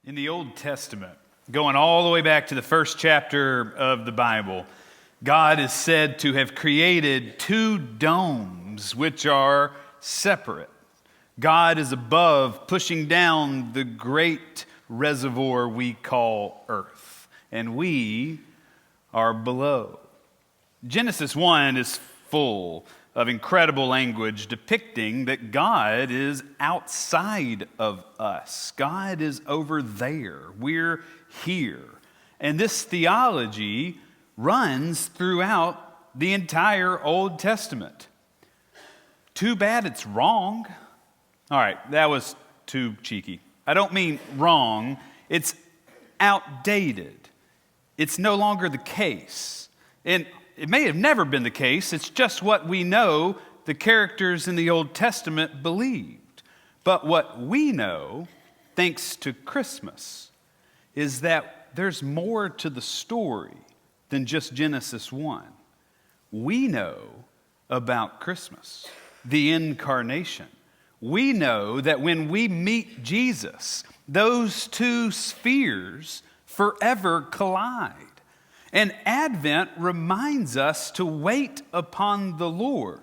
In the Old Testament, going all the way back to the first chapter of the Bible, God is said to have created two domes which are separate. God is above, pushing down the great reservoir we call earth, and we are below. Genesis 1 is full of incredible language depicting that God is outside of us. God is over there. We're here. And this theology runs throughout the entire Old Testament. Too bad it's wrong. All right, that was too cheeky. I don't mean wrong. It's outdated. It's no longer the case. And it may have never been the case. It's just what we know the characters in the Old Testament believed. But what we know, thanks to Christmas, is that there's more to the story than just Genesis 1. We know about Christmas, the incarnation. We know that when we meet Jesus, those two spheres forever collide. And Advent reminds us to wait upon the Lord.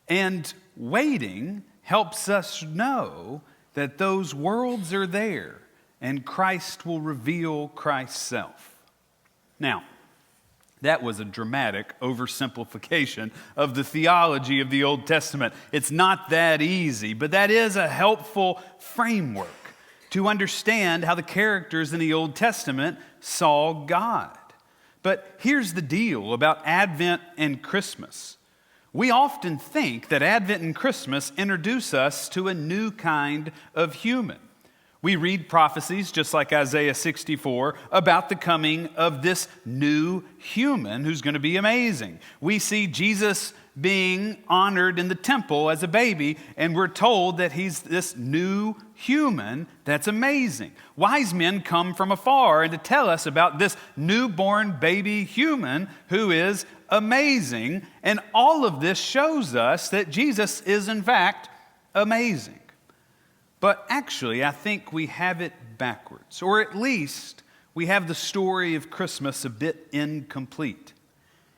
And waiting helps us know that those worlds are there and Christ will reveal Christ's self. Now, that was a dramatic oversimplification of the theology of the Old Testament. It's not that easy, but that is a helpful framework to understand how the characters in the Old Testament saw God. But here's the deal about Advent and Christmas. We often think that Advent and Christmas introduce us to a new kind of human. We read prophecies, just like Isaiah 64, about the coming of this new human who's going to be amazing. We see Jesus being honored in the temple as a baby, and we're told that he's this new human that's amazing. Wise men come from afar and to tell us about this newborn baby human who is amazing, and all of this shows us that Jesus is in fact amazing. But actually, I think we have it backwards, or at least we have the story of Christmas a bit incomplete.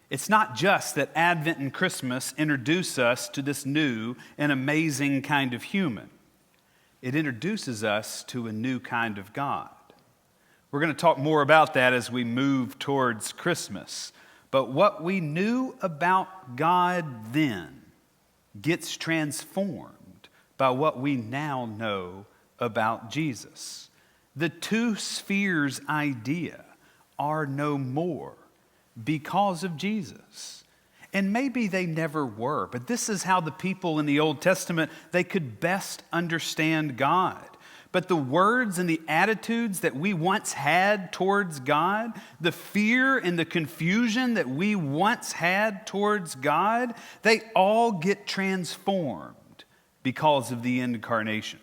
It's not just that Advent and Christmas introduce us to this new and amazing kind of human. It introduces us to a new kind of God. We're going to talk more about that as we move towards Christmas. But what we knew about God then gets transformed by what we now know about Jesus. The two spheres idea are no more because of Jesus. And maybe they never were, but this is how the people in the Old Testament, they could best understand God. But the words and the attitudes that we once had towards God, the fear and the confusion that we once had towards God, they all get transformed because of the incarnation.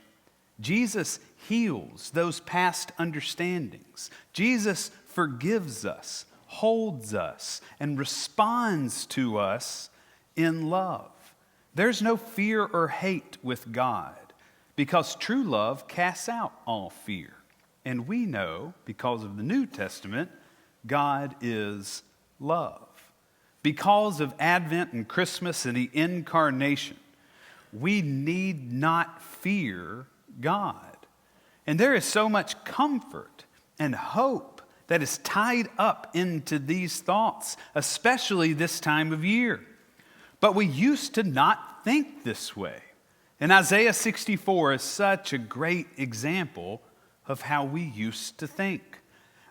Jesus heals those past understandings. Jesus forgives us, holds us, and responds to us in love. There's no fear or hate with God because true love casts out all fear. And we know, because of the New Testament, God is love. Because of Advent and Christmas and the incarnation, we need not fear God. And there is so much comfort and hope that is tied up into these thoughts, especially this time of year. But we used to not think this way. And Isaiah 64 is such a great example of how we used to think.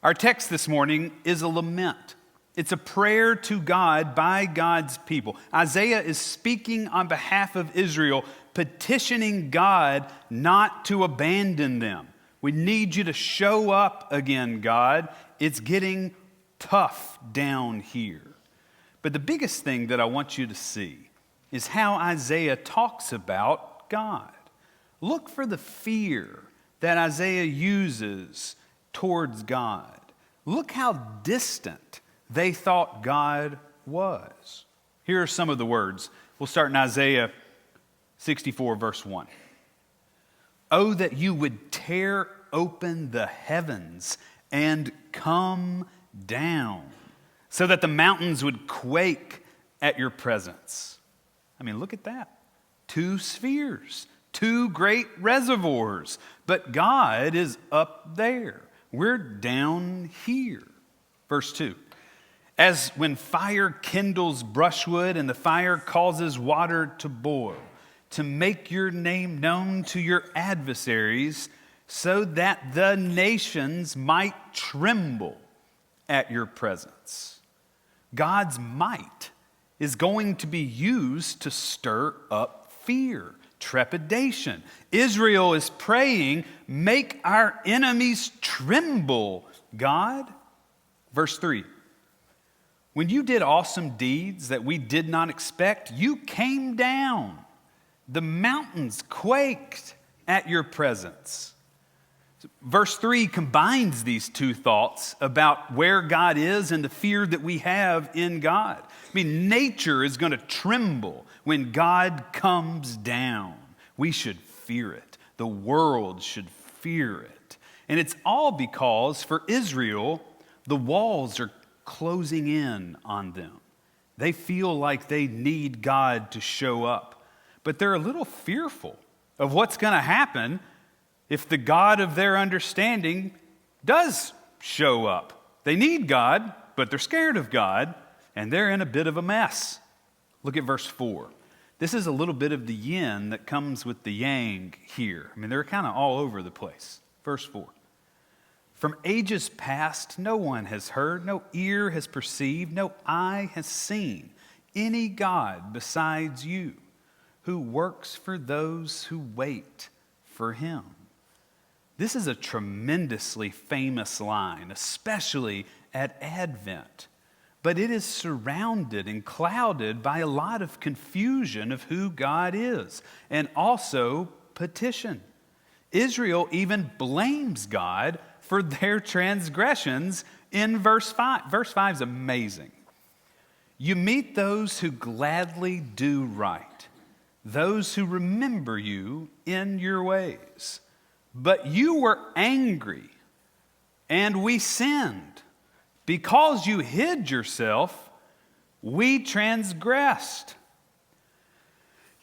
Our text this morning is a lament. It's a prayer to God by God's people. Isaiah is speaking on behalf of Israel, petitioning God not to abandon them. We need you to show up again, God. It's getting tough down here. But the biggest thing that I want you to see is how Isaiah talks about God. Look for the fear that Isaiah uses towards God. Look how distant they thought God was. Here are some of the words. We'll start in Isaiah 64, verse 1. Oh, that you would tear open the heavens and come down, so that the mountains would quake at your presence. I mean, look at that. 2 spheres, 2 great reservoirs, but God is up there. We're down here. Verse 2. As when fire kindles brushwood and the fire causes water to boil, to make your name known to your adversaries, so that the nations might tremble at your presence. God's might is going to be used to stir up fear, trepidation. Israel is praying, make our enemies tremble, God. Verse 3. When you did awesome deeds that we did not expect, you came down. The mountains quaked at your presence. Verse 3 combines these 2 thoughts about where God is and the fear that we have in God. I mean, nature is going to tremble when God comes down. We should fear it. The world should fear it. And it's all because for Israel, the walls are closing in on them. They feel like they need God to show up, but they're a little fearful of what's going to happen if the God of their understanding does show up. They need God, but they're scared of God, and they're in a bit of a mess. Look at verse 4. This is a little bit of the yin that comes with the yang here. I mean, they're kind of all over the place. Verse 4. From ages past, no one has heard, no ear has perceived, no eye has seen any God besides you, who works for those who wait for him. This is a tremendously famous line, especially at Advent. But it is surrounded and clouded by a lot of confusion of who God is, and also petition. Israel even blames God for their transgressions in verse 5. Verse 5 is amazing. You meet those who gladly do right, those who remember you in your ways. But you were angry, and we sinned. Because you hid yourself, we transgressed.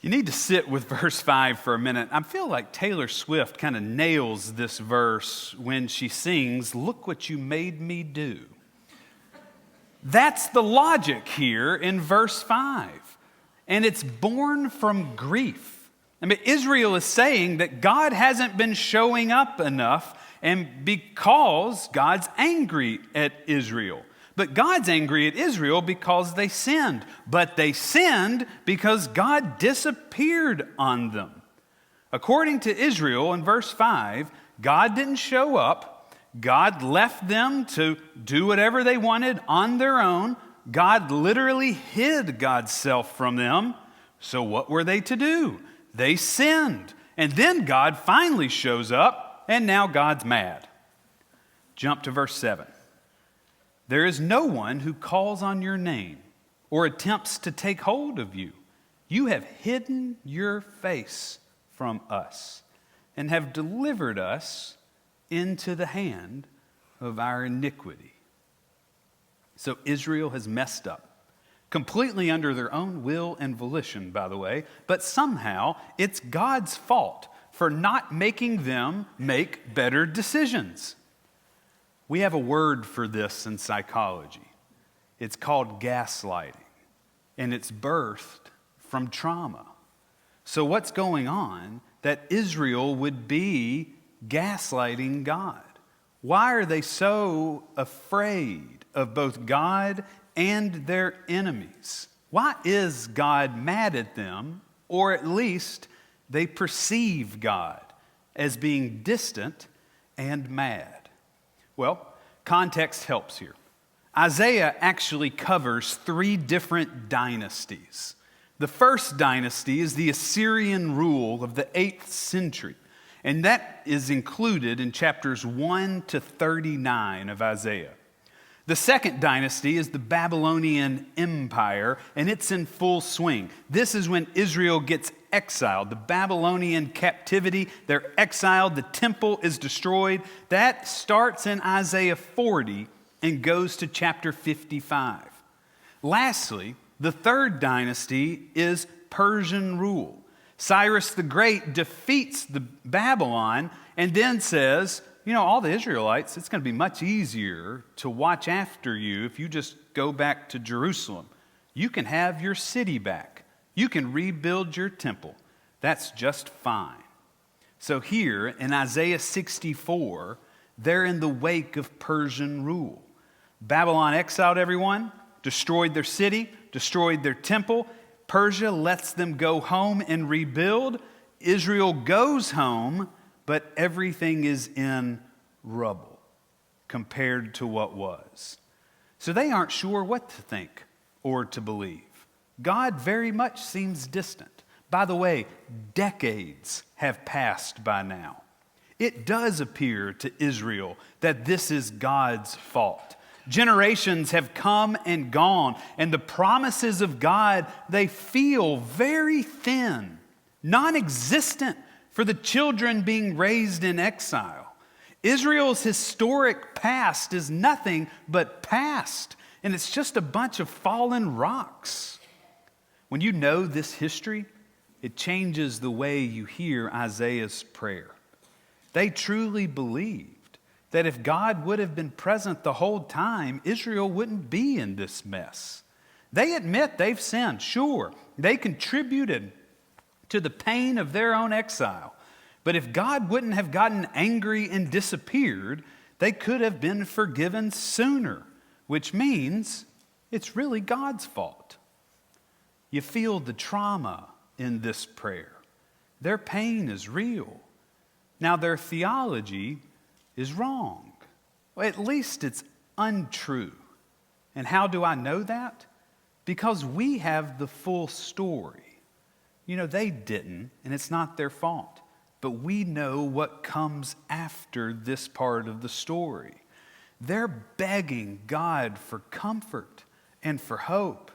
You need to sit with verse 5 for a minute. I feel like Taylor Swift kind of nails this verse when she sings, "Look what you made me do." That's the logic here in verse 5. And it's born from grief. I mean, Israel is saying that God hasn't been showing up enough, and because God's angry at Israel. But God's angry at Israel because they sinned. But they sinned because God disappeared on them. According to Israel in verse 5, God didn't show up. God left them to do whatever they wanted on their own. God literally hid God's self from them. So what were they to do? They sinned. And then God finally shows up, and now God's mad. Jump to verse 7. There is no one who calls on your name or attempts to take hold of you. You have hidden your face from us and have delivered us into the hand of our iniquity. So Israel has messed up, completely under their own will and volition, by the way, but somehow it's God's fault for not making them make better decisions. We have a word for this in psychology. It's called gaslighting, and it's birthed from trauma. So what's going on that Israel would be gaslighting God? Why are they so afraid of both God and their enemies? Why is God mad at them, or at least they perceive God as being distant and mad? Well, context helps here. Isaiah actually covers 3 different dynasties. The first dynasty is the Assyrian rule of the 8th century, and that is included in chapters 1 to 39 of Isaiah. The second dynasty is the Babylonian Empire, and it's in full swing. This is when Israel gets exiled. The Babylonian captivity, they're exiled, the temple is destroyed. That starts in Isaiah 40 and goes to chapter 55. Lastly, the third dynasty is Persian rule. Cyrus the Great defeats the Babylon and then says, all the Israelites, it's going to be much easier to watch after you if you just go back to Jerusalem. You can have your city back. You can rebuild your temple. That's just fine. So here in Isaiah 64, they're in the wake of Persian rule. Babylon exiled everyone, destroyed their city, destroyed their temple. Persia lets them go home and rebuild. Israel goes home, but everything is in rubble compared to what was. So they aren't sure what to think or to believe. God very much seems distant. By the way, decades have passed by now. It does appear to Israel that this is God's fault. Generations have come and gone, and the promises of God, they feel very thin, non-existent for the children being raised in exile. Israel's historic past is nothing but past, and it's just a bunch of fallen rocks. When you know this history, it changes the way you hear Isaiah's prayer. They truly believed that if God would have been present the whole time, Israel wouldn't be in this mess. They admit they've sinned, sure. They contributed to the pain of their own exile. But if God wouldn't have gotten angry and disappeared, they could have been forgiven sooner, which means it's really God's fault. You feel the trauma in this prayer. Their pain is real. Now, their theology is wrong. Well, at least it's untrue. And how do I know that? Because we have the full story. They didn't, and it's not their fault. But we know what comes after this part of the story. They're begging God for comfort and for hope.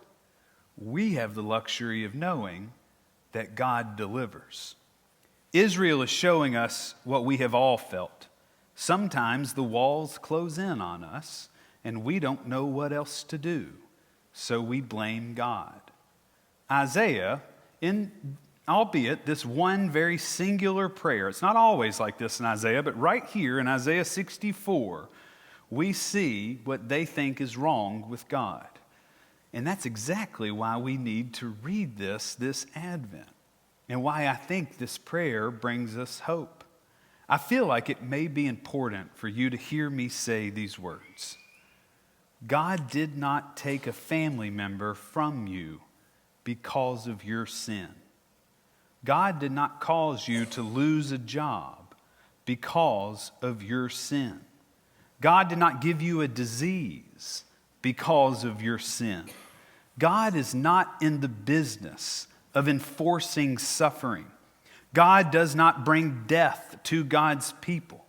We have the luxury of knowing that God delivers. Israel is showing us what we have all felt. Sometimes the walls close in on us, and we don't know what else to do, so we blame God. Isaiah, albeit this one very singular prayer, it's not always like this in Isaiah, but right here in Isaiah 64, we see what they think is wrong with God. And that's exactly why we need to read this Advent, and why I think this prayer brings us hope. I feel like it may be important for you to hear me say these words. God did not take a family member from you because of your sin. God did not cause you to lose a job because of your sin. God did not give you a disease because of your sin. God is not in the business of enforcing suffering. God does not bring death to God's people.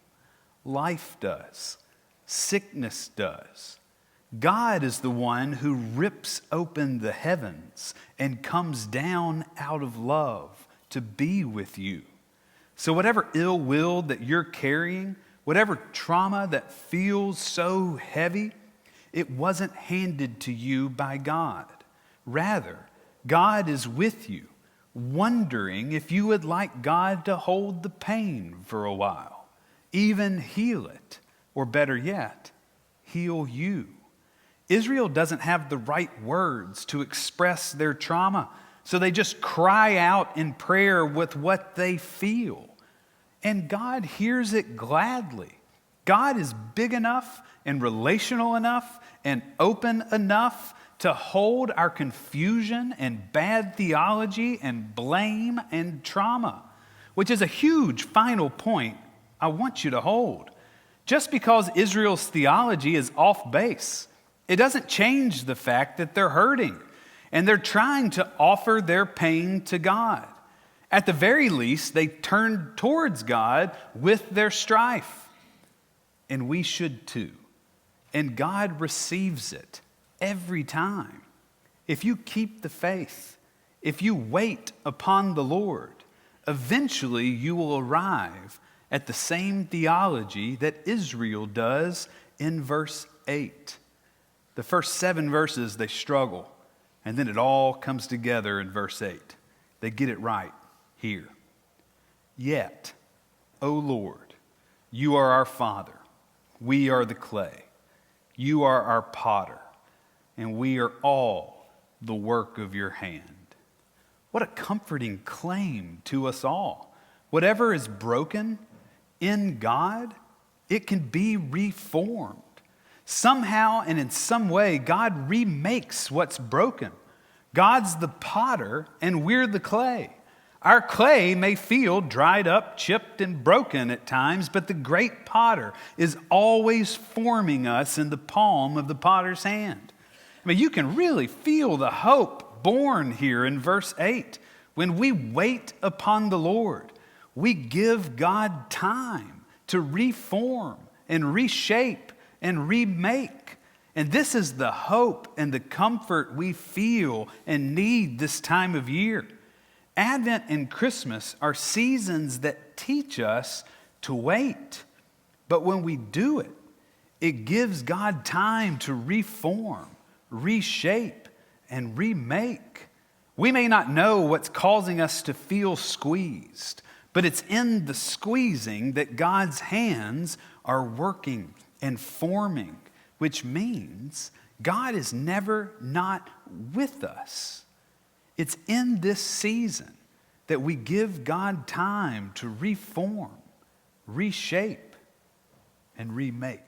Life does. Sickness does. God is the one who rips open the heavens and comes down out of love to be with you. So whatever ill will that you're carrying, whatever trauma that feels so heavy, it wasn't handed to you by God. Rather, God is with you, wondering if you would like God to hold the pain for a while, even heal it, or better yet, heal you. Israel doesn't have the right words to express their trauma, so they just cry out in prayer with what they feel. And God hears it gladly. God is big enough and relational enough and open enough to hold our confusion and bad theology and blame and trauma, which is a huge final point I want you to hold. Just because Israel's theology is off base, it doesn't change the fact that they're hurting and they're trying to offer their pain to God. At the very least, they turn towards God with their strife. And we should too. and God receives it every time. If you keep the faith, if you wait upon the Lord, eventually you will arrive at the same theology that Israel does in verse 8. The first 7 verses, they struggle, and then it all comes together in verse 8. They get it right here. Yet, O Lord, you are our Father, we are the clay. You are our potter, and we are all the work of your hand. What a comforting claim to us all. Whatever is broken in God, it can be reformed. Somehow and in some way, God remakes what's broken. God's the potter, and we're the clay. Our clay may feel dried up, chipped, and broken at times, but the great potter is always forming us in the palm of the potter's hand. I mean, you can really feel the hope born here in verse 8. When we wait upon the Lord, we give God time to reform and reshape and remake. And this is the hope and the comfort we feel and need this time of year. Advent and Christmas are seasons that teach us to wait. But when we do it, it gives God time to reform, reshape, and remake. We may not know what's causing us to feel squeezed, but it's in the squeezing that God's hands are working and forming, which means God is never not with us. It's in this season that we give God time to reform, reshape, and remake.